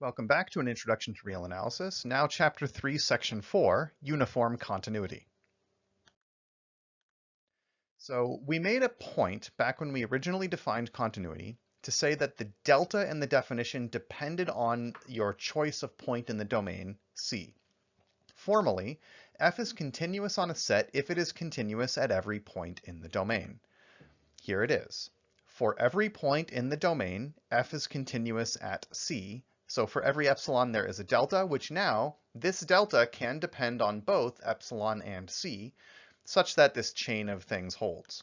Welcome back to an Introduction to Real Analysis. Now Chapter 3, Section 4, Uniform Continuity. So we made a point back when we originally defined continuity to say that the delta in the definition depended on your choice of point in the domain, C. Formally, f is continuous on a set if it is continuous at every point in the domain. Here it is. For every point in the domain, f is continuous at C. So for every epsilon, there is a delta, which now, this delta can depend on both epsilon and C, such that this chain of things holds.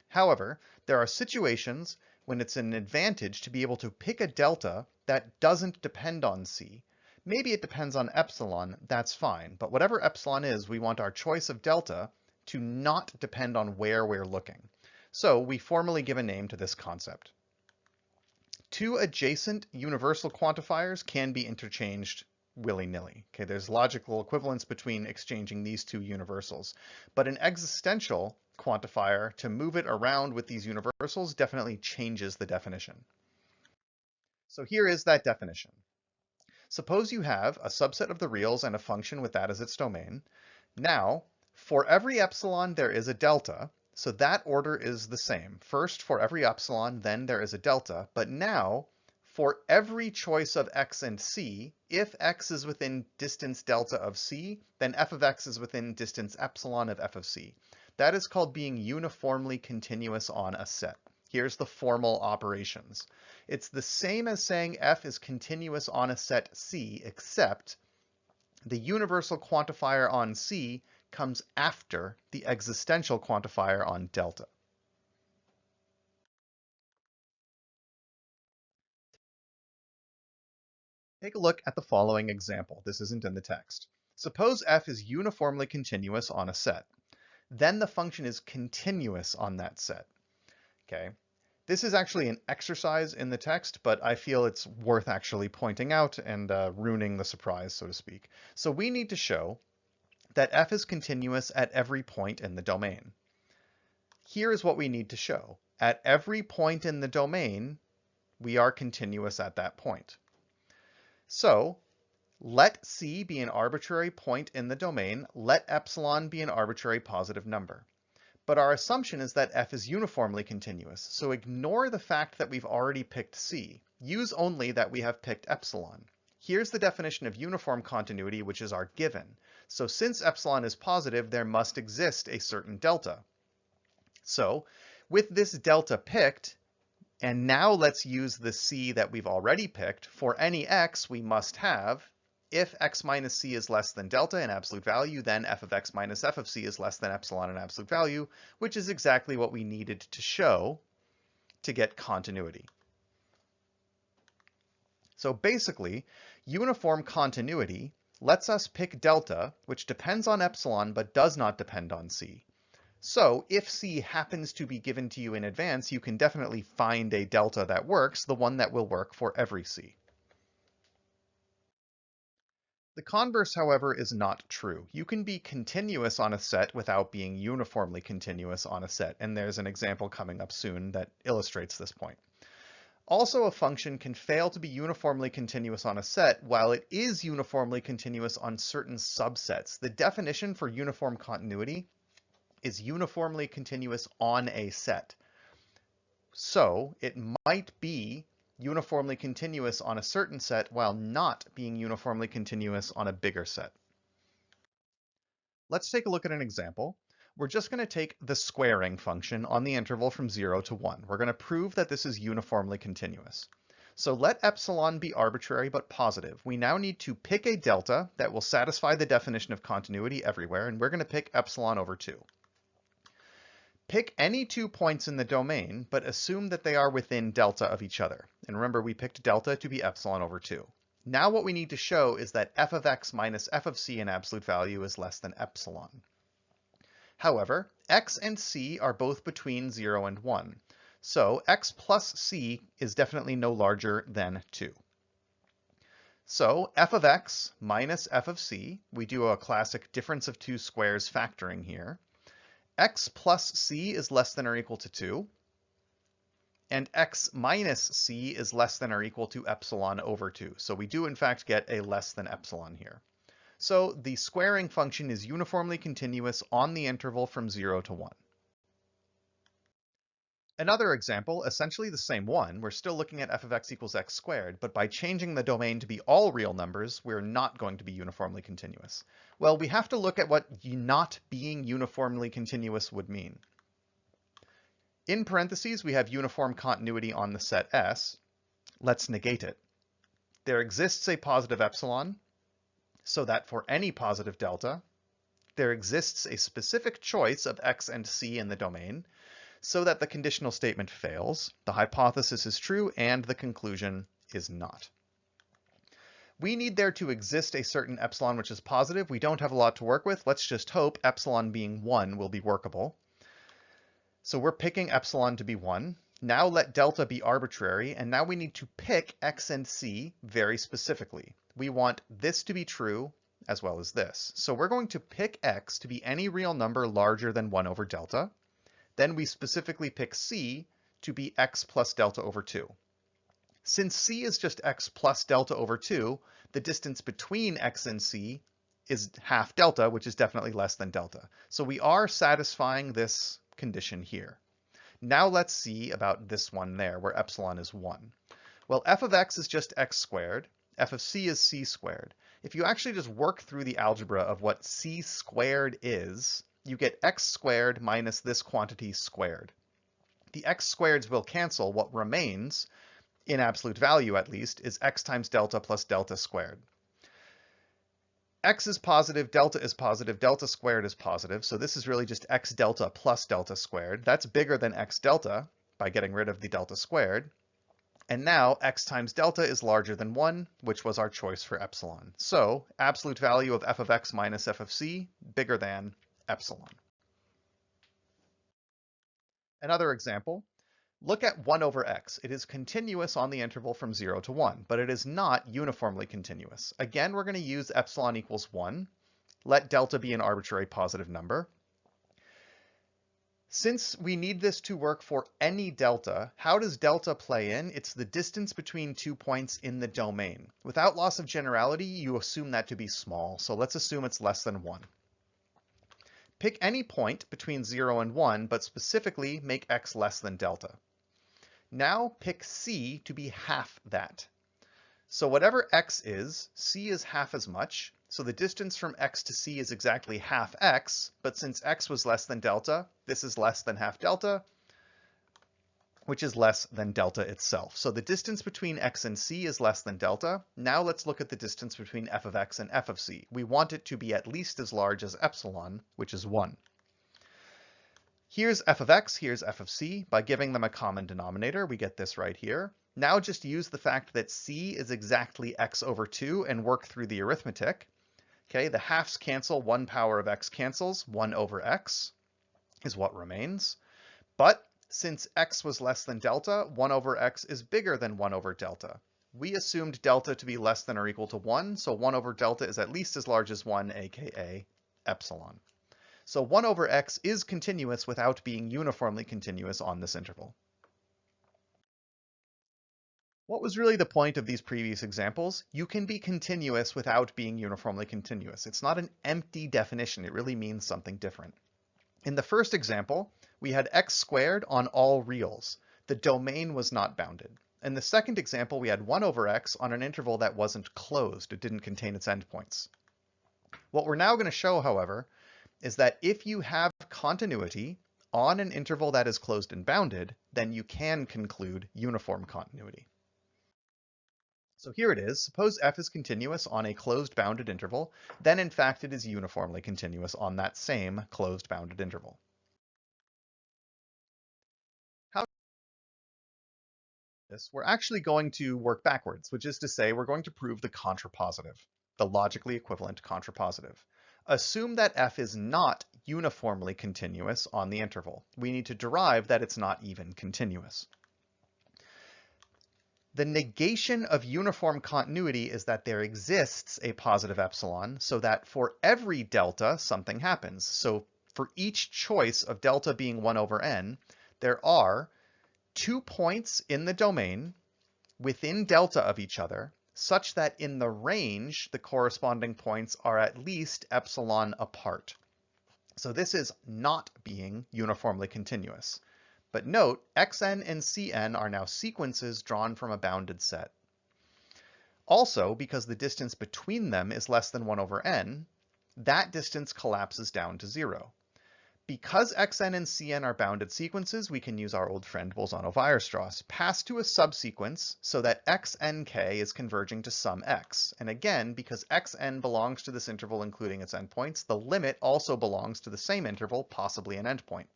However, there are situations when it's an advantage to be able to pick a delta that doesn't depend on C. Maybe it depends on epsilon, that's fine, but whatever epsilon is, we want our choice of delta to not depend on where we're looking. So we formally give a name to this concept. Two adjacent universal quantifiers can be interchanged willy-nilly. Okay, there's logical equivalence between exchanging these two universals, but an existential quantifier, to move it around with these universals, definitely changes the definition. So here is that definition. Suppose you have a subset of the reals and a function with that as its domain. Now, for every epsilon, there is a delta. So that order is the same. First, for every epsilon, then there is a delta. But now, for every choice of x and c, if x is within distance delta of c, then f of x is within distance epsilon of f of c. That is called being uniformly continuous on a set. Here's the formal operations. It's the same as saying f is continuous on a set C, except the universal quantifier on C comes after the existential quantifier on delta. Take a look at the following example. This isn't in the text. Suppose f is uniformly continuous on a set. Then the function is continuous on that set. Okay. This is actually an exercise in the text, but I feel it's worth actually pointing out and ruining the surprise, so to speak. So we need to show that f is continuous at every point in the domain. Here is what we need to show. At every point in the domain, we are continuous at that point. So let C be an arbitrary point in the domain. Let epsilon be an arbitrary positive number. But our assumption is that f is uniformly continuous, so ignore the fact that we've already picked C. Use only that we have picked epsilon. Here's the definition of uniform continuity, which is our given. So since epsilon is positive, there must exist a certain delta. So with this delta picked, and now let's use the C that we've already picked, for any x we must have, if x minus c is less than delta in absolute value, then f of x minus f of c is less than epsilon in absolute value, which is exactly what we needed to show to get continuity. So basically, uniform continuity lets us pick delta, which depends on epsilon but does not depend on c. So if c happens to be given to you in advance, you can definitely find a delta that works, the one that will work for every c. The converse, however, is not true. You can be continuous on a set without being uniformly continuous on a set, and there's an example coming up soon that illustrates this point. Also, a function can fail to be uniformly continuous on a set while it is uniformly continuous on certain subsets. The definition for uniform continuity is uniformly continuous on a set. So it might be uniformly continuous on a certain set while not being uniformly continuous on a bigger set. Let's take a look at an example. We're just going to take the squaring function on the interval from 0 to 1. We're going to prove that this is uniformly continuous. So let epsilon be arbitrary but positive. We now need to pick a delta that will satisfy the definition of continuity everywhere, and we're going to pick epsilon over 2. Pick any 2 points in the domain, but assume that they are within delta of each other. And remember, we picked delta to be epsilon over 2. Now what we need to show is that f of x minus f of c in absolute value is less than epsilon. However, x and c are both between 0 and 1. So x plus c is definitely no larger than 2. So f of x minus f of c, we do a classic difference of two squares factoring here. X plus c is less than or equal to 2. and x minus c is less than or equal to epsilon over 2. So we do in fact get a less than epsilon here. So the squaring function is uniformly continuous on the interval from 0 to 1. Another example, essentially the same one, we're still looking at f of x equals x squared, but by changing the domain to be all real numbers, we're not going to be uniformly continuous. Well, we have to look at what not being uniformly continuous would mean. In parentheses, we have uniform continuity on the set S. Let's negate it. There exists a positive epsilon, so that for any positive delta, there exists a specific choice of x and c in the domain, so that the conditional statement fails, the hypothesis is true, and the conclusion is not. We need there to exist a certain epsilon which is positive. We don't have a lot to work with. Let's just hope epsilon being 1 will be workable. So we're picking epsilon to be 1. Now let delta be arbitrary, and now we need to pick x and c very specifically. We want this to be true as well as this. So we're going to pick x to be any real number larger than 1 over delta. Then we specifically pick c to be x plus delta over 2. Since c is just x plus delta over 2, the distance between x and c is half delta, which is definitely less than delta. So we are satisfying this condition here. Now let's see about this one there, where epsilon is 1. Well, f of x is just x squared. F of c is c squared. If you actually just work through the algebra of what c squared is, you get x squared minus this quantity squared. The x squareds will cancel. What remains, in absolute value at least, is x times delta plus delta squared. X is positive, delta squared is positive, so this is really just x delta plus delta squared. That's bigger than x delta by getting rid of the delta squared. And now x times delta is larger than 1, which was our choice for epsilon. So absolute value of f of x minus f of c, bigger than epsilon. Another example, look at 1 over x. It is continuous on the interval from 0 to 1, but it is not uniformly continuous. Again, we're going to use epsilon equals 1. Let delta be an arbitrary positive number. Since we need this to work for any delta, how does delta play in? It's the distance between 2 points in the domain. Without loss of generality, you assume that to be small, so let's assume it's less than 1. Pick any point between 0 and 1, but specifically make x less than delta. Now pick c to be half that. So whatever x is, c is half as much. So the distance from x to c is exactly half x, but since x was less than delta, this is less than half delta, which is less than delta itself. So the distance between x and c is less than delta. Now let's look at the distance between f of x and f of c. We want it to be at least as large as epsilon, which is 1. Here's f of x, here's f of c. By giving them a common denominator, we get this right here. Now just use the fact that c is exactly x over 2 and work through the arithmetic. Okay, the halves cancel, 1 power of x cancels, 1 over x is what remains. But since x was less than delta, 1 over x is bigger than 1 over delta. We assumed delta to be less than or equal to 1, so 1 over delta is at least as large as 1, aka epsilon. So 1 over x is continuous without being uniformly continuous on this interval. What was really the point of these previous examples? You can be continuous without being uniformly continuous. It's not an empty definition. It really means something different. In the first example, we had x squared on all reals. The domain was not bounded. In the second example, we had 1 over x on an interval that wasn't closed. It didn't contain its endpoints. What we're now going to show, however, is that if you have continuity on an interval that is closed and bounded, then you can conclude uniform continuity. So here it is. Suppose f is continuous on a closed bounded interval, then in fact it is uniformly continuous on that same closed bounded interval. How this? We're actually going to work backwards, which is to say we're going to prove the contrapositive, the logically equivalent contrapositive. Assume that f is not uniformly continuous on the interval. We need to derive that it's not even continuous. The negation of uniform continuity is that there exists a positive epsilon, so that for every delta, something happens. So for each choice of delta being 1 over n, there are two points in the domain within delta of each other, such that in the range, the corresponding points are at least epsilon apart. So this is not being uniformly continuous. But note, xn and cn are now sequences drawn from a bounded set. Also, because the distance between them is less than 1 over n, that distance collapses down to 0. Because xn and cn are bounded sequences, we can use our old friend Bolzano-Weierstrass, pass to a subsequence so that xnk is converging to some x. And again, because xn belongs to this interval including its endpoints, the limit also belongs to the same interval, possibly an endpoint.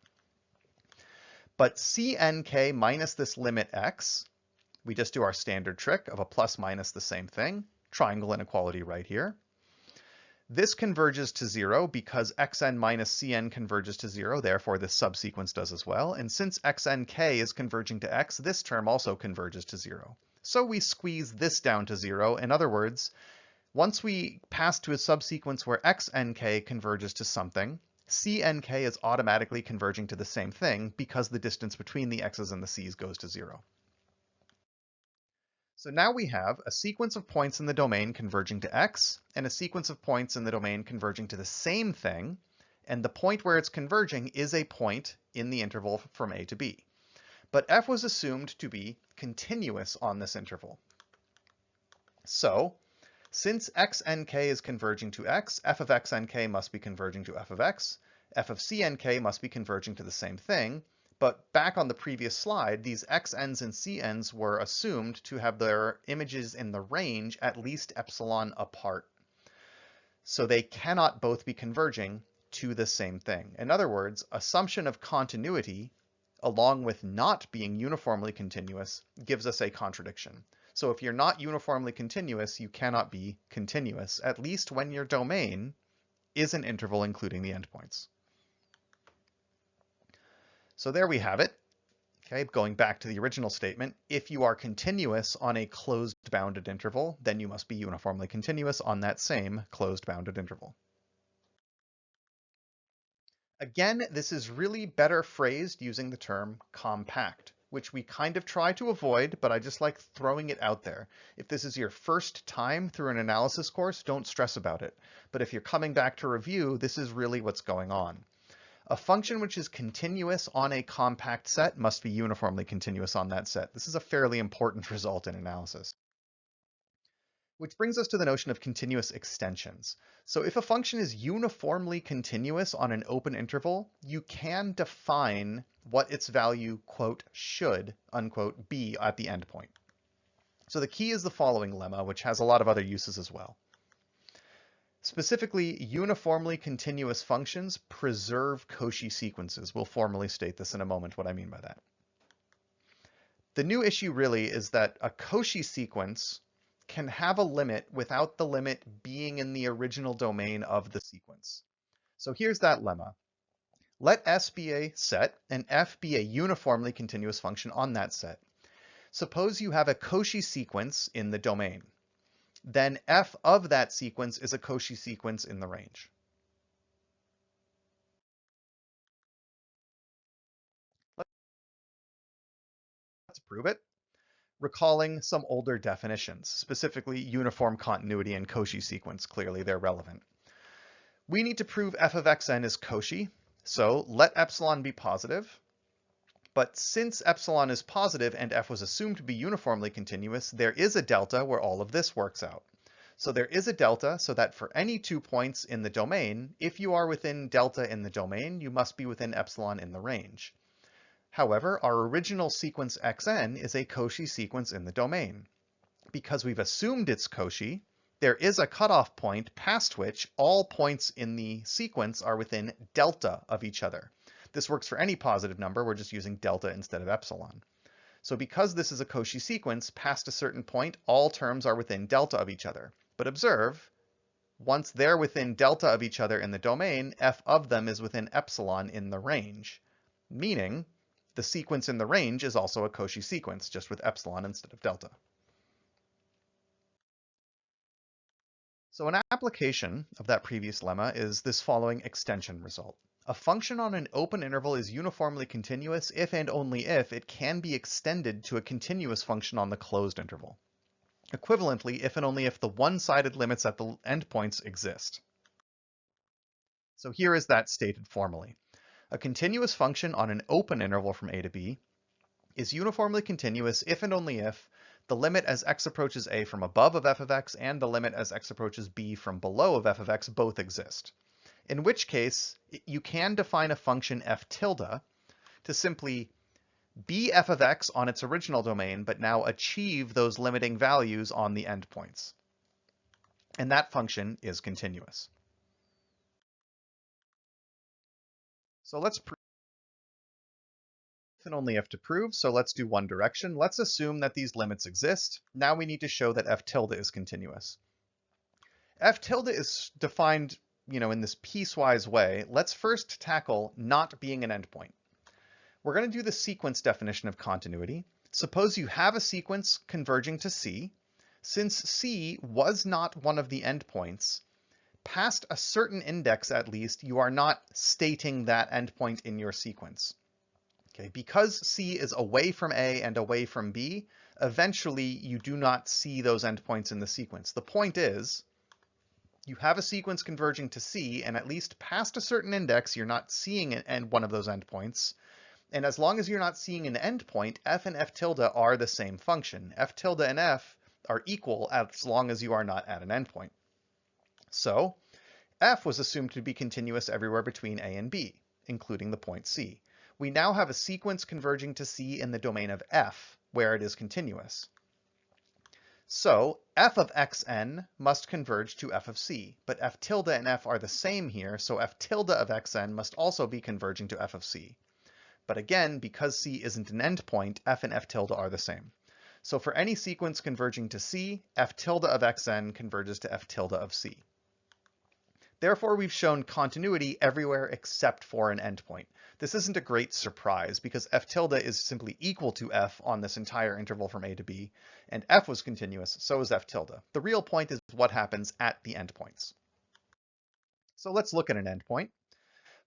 But cnk minus this limit x, we just do our standard trick of a plus minus the same thing, triangle inequality right here. This converges to 0 because xn minus cn converges to 0, therefore this subsequence does as well. And since xnk is converging to x, this term also converges to 0. So we squeeze this down to 0. In other words, once we pass to a subsequence where xnk converges to something, cnk is automatically converging to the same thing because the distance between the x's and the c's goes to 0. So now we have a sequence of points in the domain converging to x, and a sequence of points in the domain converging to the same thing, and the point where it's converging is a point in the interval from a to b. But f was assumed to be continuous on this interval. So, since xnk is converging to x, f of xnk must be converging to f of x of cnk must be converging to the same thing. But back on the previous slide, these xn's and cn's were assumed to have their images in the range at least epsilon apart. So they cannot both be converging to the same thing. In other words, assumption of continuity, along with not being uniformly continuous, gives us a contradiction. So if you're not uniformly continuous, you cannot be continuous, at least when your domain is an interval including the endpoints. So there we have it. Okay, going back to the original statement, if you are continuous on a closed bounded interval, then you must be uniformly continuous on that same closed bounded interval. Again, this is really better phrased using the term compact, which we kind of try to avoid, but I just like throwing it out there. If this is your first time through an analysis course, don't stress about it. But if you're coming back to review, this is really what's going on. A function which is continuous on a compact set must be uniformly continuous on that set. This is a fairly important result in analysis. Which brings us to the notion of continuous extensions. So if a function is uniformly continuous on an open interval, you can define what its value, quote, should, unquote, be at the endpoint. So the key is the following lemma, which has a lot of other uses as well. Specifically, uniformly continuous functions preserve Cauchy sequences. We'll formally state this in a moment, what I mean by that. The new issue really is that a Cauchy sequence can have a limit without the limit being in the original domain of the sequence. So here's that lemma. Let S be a set and f be a uniformly continuous function on that set. Suppose you have a Cauchy sequence in the domain. Then f of that sequence is a Cauchy sequence in the range. Let's prove it, recalling some older definitions, specifically uniform continuity and Cauchy sequence. Clearly they're relevant. We need to prove f of xn is Cauchy, so let epsilon be positive. But since epsilon is positive and f was assumed to be uniformly continuous, there is a delta where all of this works out. So there is a delta so that for any 2 points in the domain, if you are within delta in the domain, you must be within epsilon in the range. However, our original sequence xn is a Cauchy sequence in the domain. Because we've assumed it's Cauchy, there is a cutoff point past which all points in the sequence are within delta of each other. This works for any positive number, we're just using delta instead of epsilon. So because this is a Cauchy sequence, past a certain point, all terms are within delta of each other. But observe, once they're within delta of each other in the domain, f of them is within epsilon in the range, meaning the sequence in the range is also a Cauchy sequence, just with epsilon instead of delta. So an application of that previous lemma is this following extension result. A function on an open interval is uniformly continuous if and only if it can be extended to a continuous function on the closed interval. Equivalently, if and only if the one-sided limits at the endpoints exist. So here is that stated formally. A continuous function on an open interval from a to b is uniformly continuous if and only if the limit as x approaches a from above of f of x and the limit as x approaches b from below of f of x both exist. In which case, you can define a function f tilde to simply be f of x on its original domain, but now achieve those limiting values on the endpoints. And that function is continuous. So let's prove if and only if to prove, so let's do one direction. Let's assume that these limits exist. Now we need to show that f tilde is continuous. F tilde is defined, in this piecewise way. Let's first tackle not being an endpoint. We're going to do the sequence definition of continuity. Suppose you have a sequence converging to C. Since C was not one of the endpoints, past a certain index at least, you are not stating that endpoint in your sequence. Okay, because C is away from A and away from B, eventually you do not see those endpoints in the sequence. The point is, you have a sequence converging to C, and at least past a certain index, you're not seeing one of those endpoints. And as long as you're not seeing an endpoint, f and f tilde are the same function. F tilde and f are equal as long as you are not at an endpoint. So f was assumed to be continuous everywhere between a and b, including the point C. We now have a sequence converging to C in the domain of f, where it is continuous. So f of xn must converge to f of c, but f tilde and f are the same here, so f tilde of xn must also be converging to f of c. But again, because C isn't an endpoint, f and f tilde are the same. So for any sequence converging to C, f tilde of xn converges to f tilde of c. Therefore, we've shown continuity everywhere except for an endpoint. This isn't a great surprise because f tilde is simply equal to f on this entire interval from a to b, and f was continuous, so is f tilde. The real point is what happens at the endpoints. So let's look at an endpoint.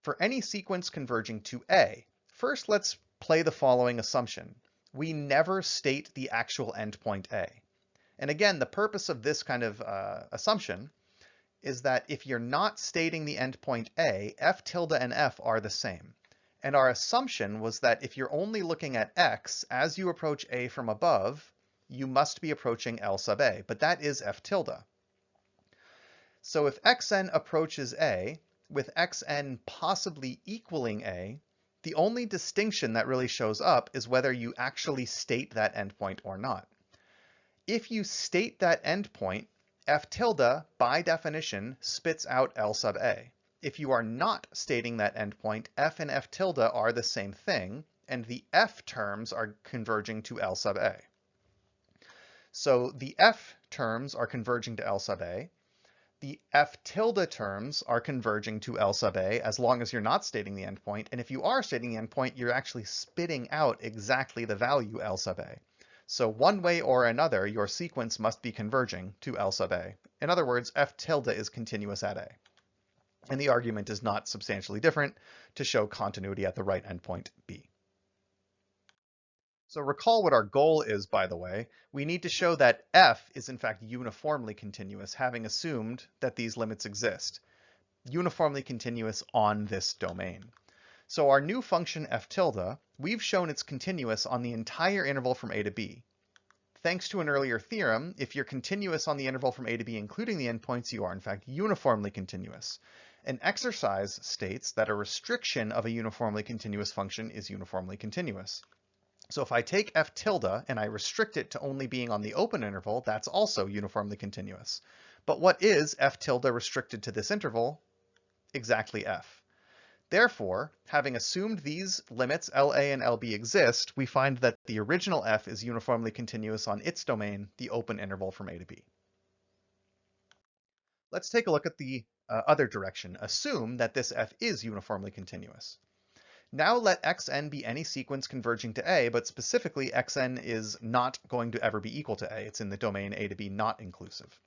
For any sequence converging to A, first let's play the following assumption. We never state the actual endpoint A. And again, the purpose of this kind of assumption is that if you're not stating the endpoint A, f tilde and f are the same. And our assumption was that if you're only looking at x as you approach A from above, you must be approaching L sub A, but that is f tilde. So if xn approaches A, with xn possibly equaling A, the only distinction that really shows up is whether you actually state that endpoint or not. If you state that endpoint, f tilde, by definition, spits out L sub A. If you are not stating that endpoint, f and f tilde are the same thing, and the f terms are converging to L sub A. So the f terms are converging to L sub A. The f tilde terms are converging to L sub A as long as you're not stating the endpoint, and if you are stating the endpoint, you're actually spitting out exactly the value L sub A. So one way or another, your sequence must be converging to L sub A. In other words, f tilde is continuous at A. And the argument is not substantially different to show continuity at the right endpoint B. So recall what our goal is, by the way. We need to show that f is in fact uniformly continuous, having assumed that these limits exist. Uniformly continuous on this domain. So our new function f tilde, we've shown it's continuous on the entire interval from a to b. Thanks to an earlier theorem, if you're continuous on the interval from a to b, including the endpoints, you are in fact uniformly continuous. An exercise states that a restriction of a uniformly continuous function is uniformly continuous. So if I take f tilde and I restrict it to only being on the open interval, that's also uniformly continuous. But what is f tilde restricted to this interval? Exactly f. Therefore, having assumed these limits LA and LB exist, we find that the original f is uniformly continuous on its domain, the open interval from a to b. Let's take a look at the other direction. Assume that this f is uniformly continuous. Now let xn be any sequence converging to A, but specifically xn is not going to ever be equal to A. It's in the domain A to B not inclusive.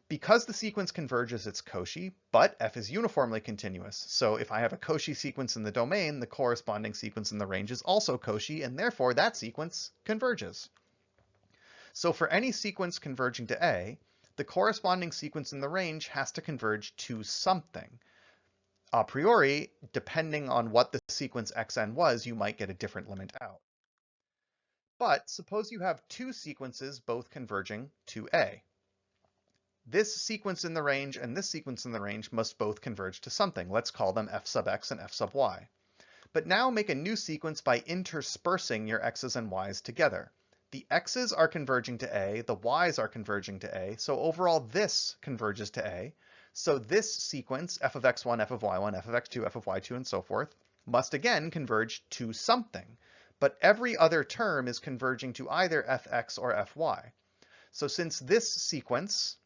Because the sequence converges, it's Cauchy, but f is uniformly continuous. So if I have a Cauchy sequence in the domain, the corresponding sequence in the range is also Cauchy, and therefore that sequence converges. So for any sequence converging to A, the corresponding sequence in the range has to converge to something. A priori, depending on what the sequence xn was, you might get a different limit out. But suppose you have two sequences both converging to A. This sequence in the range and this sequence in the range must both converge to something. Let's call them f sub x and f sub y. But now make a new sequence by interspersing your x's and y's together. The x's are converging to A, the y's are converging to A, so overall this converges to A. So this sequence, f of x1, f of y1, f of x2, f of y2, and so forth, must again converge to something. But every other term is converging to either fx or fy. So since this sequence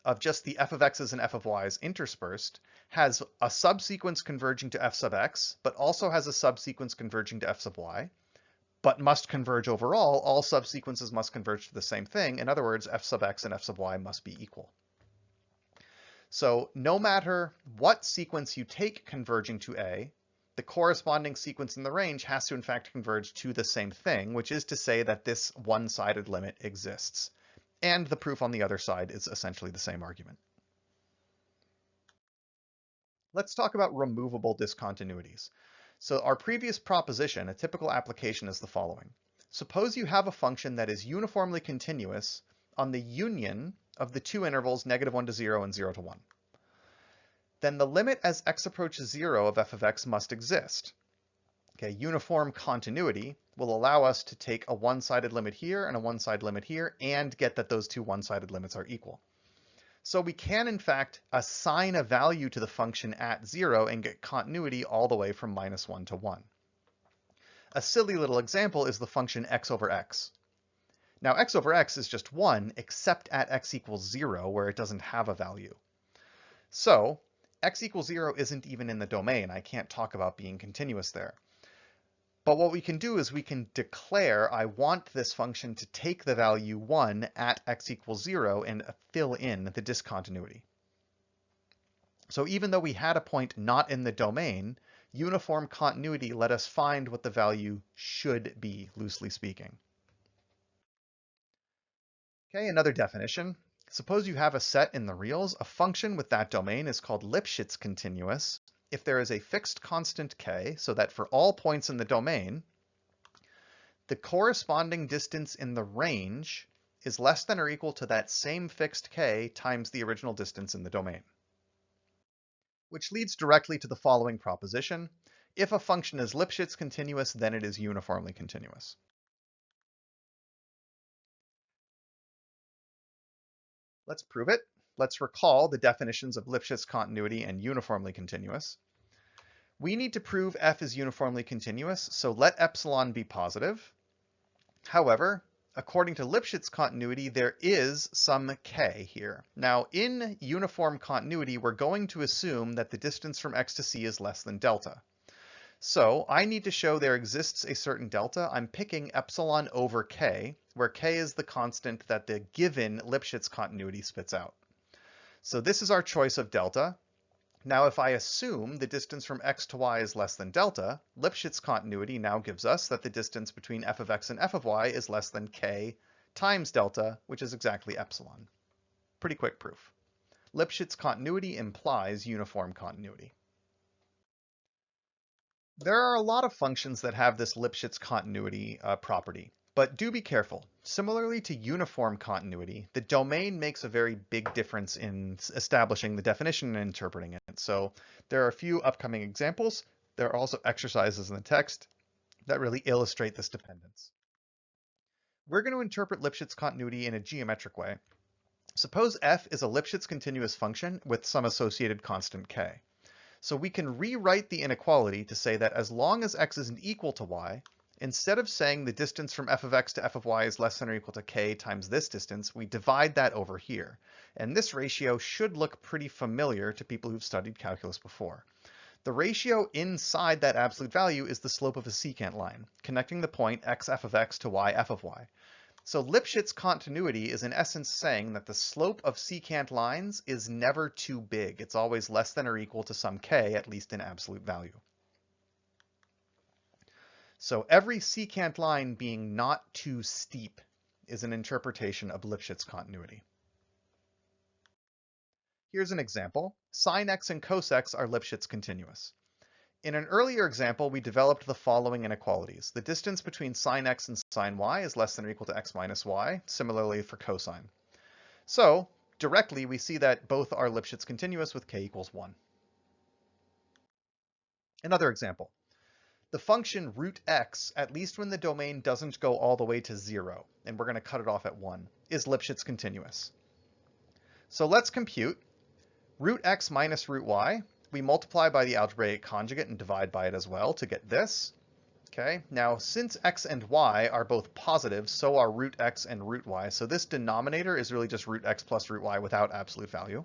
of just the f of x's and f of y's interspersed has a subsequence converging to f sub x, but also has a subsequence converging to f sub y, but must converge overall, all subsequences must converge to the same thing. In other words, f sub x and f sub y must be equal. So no matter what sequence you take converging to A, the corresponding sequence in the range has to in fact converge to the same thing, which is to say that this one-sided limit exists. And the proof on the other side is essentially the same argument. Let's talk about removable discontinuities. So our previous proposition, a typical application, is the following. Suppose you have a function that is uniformly continuous on the union of the two intervals -1 to 0 and 0 to 1. Then the limit as x approaches 0 of f of x must exist. Okay, uniform continuity will allow us to take a one-sided limit here and a one-sided limit here and get that those two one-sided limits are equal. So we can, in fact, assign a value to the function at 0 and get continuity all the way from -1 to 1. A silly little example is the function x over x. Now, x over x is just 1, except at x equals 0, where it doesn't have a value. So x equals 0 isn't even in the domain. I can't talk about being continuous there. But what we can do is we can declare I want this function to take the value 1 at x equals 0 and fill in the discontinuity. So even though we had a point not in the domain, uniform continuity let us find what the value should be, loosely speaking. Okay, another definition. Suppose you have a set in the reals. A function with that domain is called Lipschitz continuous if there is a fixed constant k, so that for all points in the domain, the corresponding distance in the range is less than or equal to that same fixed k times the original distance in the domain. Which leads directly to the following proposition. If a function is Lipschitz continuous, then it is uniformly continuous. Let's prove it. Let's recall the definitions of Lipschitz continuity and uniformly continuous. We need to prove f is uniformly continuous, so let epsilon be positive. However, according to Lipschitz continuity, there is some k here. Now, in uniform continuity, we're going to assume that the distance from x to c is less than delta. So I need to show there exists a certain delta. I'm picking epsilon over k, where k is the constant that the given Lipschitz continuity spits out. So this is our choice of delta. Now, if I assume the distance from x to y is less than delta, Lipschitz continuity now gives us that the distance between f of x and f of y is less than k times delta, which is exactly epsilon. Pretty quick proof. Lipschitz continuity implies uniform continuity. There are a lot of functions that have this Lipschitz continuity property, but do be careful. Similarly to uniform continuity, the domain makes a very big difference in establishing the definition and interpreting it. So there are a few upcoming examples. There are also exercises in the text that really illustrate this dependence. We're going to interpret Lipschitz continuity in a geometric way. Suppose f is a Lipschitz continuous function with some associated constant k. So we can rewrite the inequality to say that as long as x isn't equal to y, instead of saying the distance from f of x to f of y is less than or equal to k times this distance, we divide that over here. And this ratio should look pretty familiar to people who've studied calculus before. The ratio inside that absolute value is the slope of a secant line, connecting the point x f of x to y f of y. So Lipschitz continuity is in essence saying that the slope of secant lines is never too big. It's always less than or equal to some k, at least in absolute value. So every secant line being not too steep is an interpretation of Lipschitz continuity. Here's an example. Sin x and cos x are Lipschitz continuous. In an earlier example, we developed the following inequalities. The distance between sin x and sin y is less than or equal to x minus y, similarly for cosine. So directly, we see that both are Lipschitz continuous with k equals 1. Another example. The function root x, at least when the domain doesn't go all the way to 0, and we're going to cut it off at 1, is Lipschitz continuous. So let's compute root x minus root y. We multiply by the algebraic conjugate and divide by it as well to get this. Okay, now since x and y are both positive, so are root x and root y. So this denominator is really just root x plus root y without absolute value.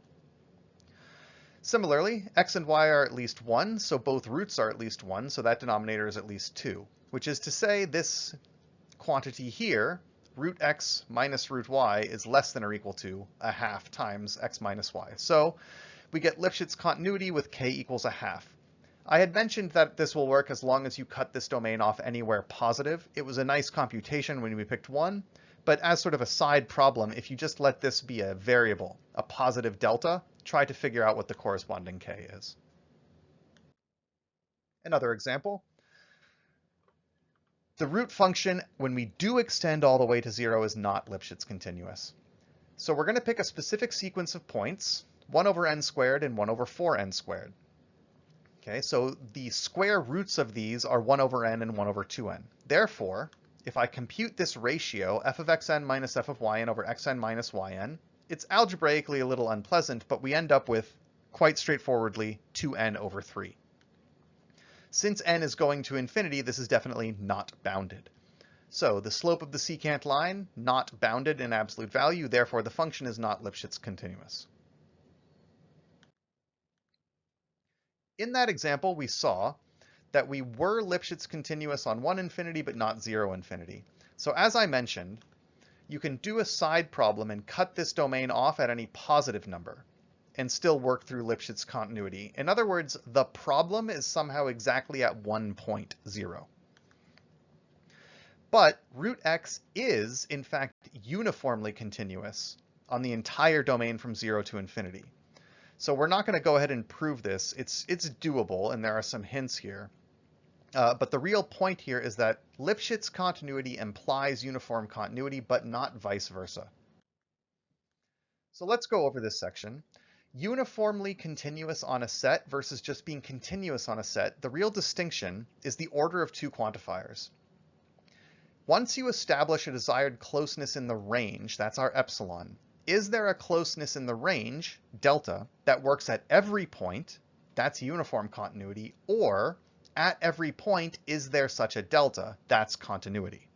Similarly, x and y are at least 1, so both roots are at least 1, so that denominator is at least 2, which is to say this quantity here, root x minus root y, is less than or equal to a half times x minus y. So we get Lipschitz continuity with k equals a half. I had mentioned that this will work as long as you cut this domain off anywhere positive. It was a nice computation when we picked 1, but as sort of a side problem, if you just let this be a variable, a positive delta, try to figure out what the corresponding k is. Another example. The root function, when we do extend all the way to 0, is not Lipschitz continuous. So we're going to pick a specific sequence of points, 1 over n squared and 1 over 4n squared. Okay, so the square roots of these are 1 over n and 1 over 2n. Therefore, if I compute this ratio, f of xn minus f of yn over xn minus yn, it's algebraically a little unpleasant, but we end up with, quite straightforwardly, 2n over 3. Since n is going to infinity, this is definitely not bounded. So the slope of the secant line, not bounded in absolute value, therefore the function is not Lipschitz continuous. In that example, we saw that we were Lipschitz continuous on 1 infinity, but not 0 infinity. So as I mentioned, you can do a side problem and cut this domain off at any positive number and still work through Lipschitz continuity. In other words, the problem is somehow exactly at 1 point 0. But root x is, in fact, uniformly continuous on the entire domain from 0 to infinity. So we're not going to go ahead and prove this. It's doable, and there are some hints here. But the real point here is that Lipschitz continuity implies uniform continuity, but not vice versa. So let's go over this section. Uniformly continuous on a set versus just being continuous on a set, the real distinction is the order of two quantifiers. Once you establish a desired closeness in the range, that's our epsilon, is there a closeness in the range, delta, that works at every point, that's uniform continuity, or at every point, is there such a delta? That's continuity.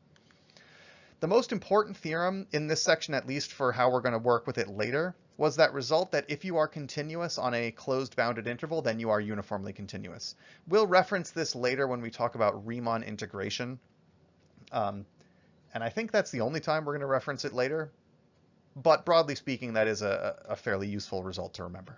The most important theorem in this section, at least for how we're going to work with it later, was that result that if you are continuous on a closed bounded interval, then you are uniformly continuous. We'll reference this later when we talk about Riemann integration. And I think that's the only time we're going to reference it later. But broadly speaking, that is a fairly useful result to remember.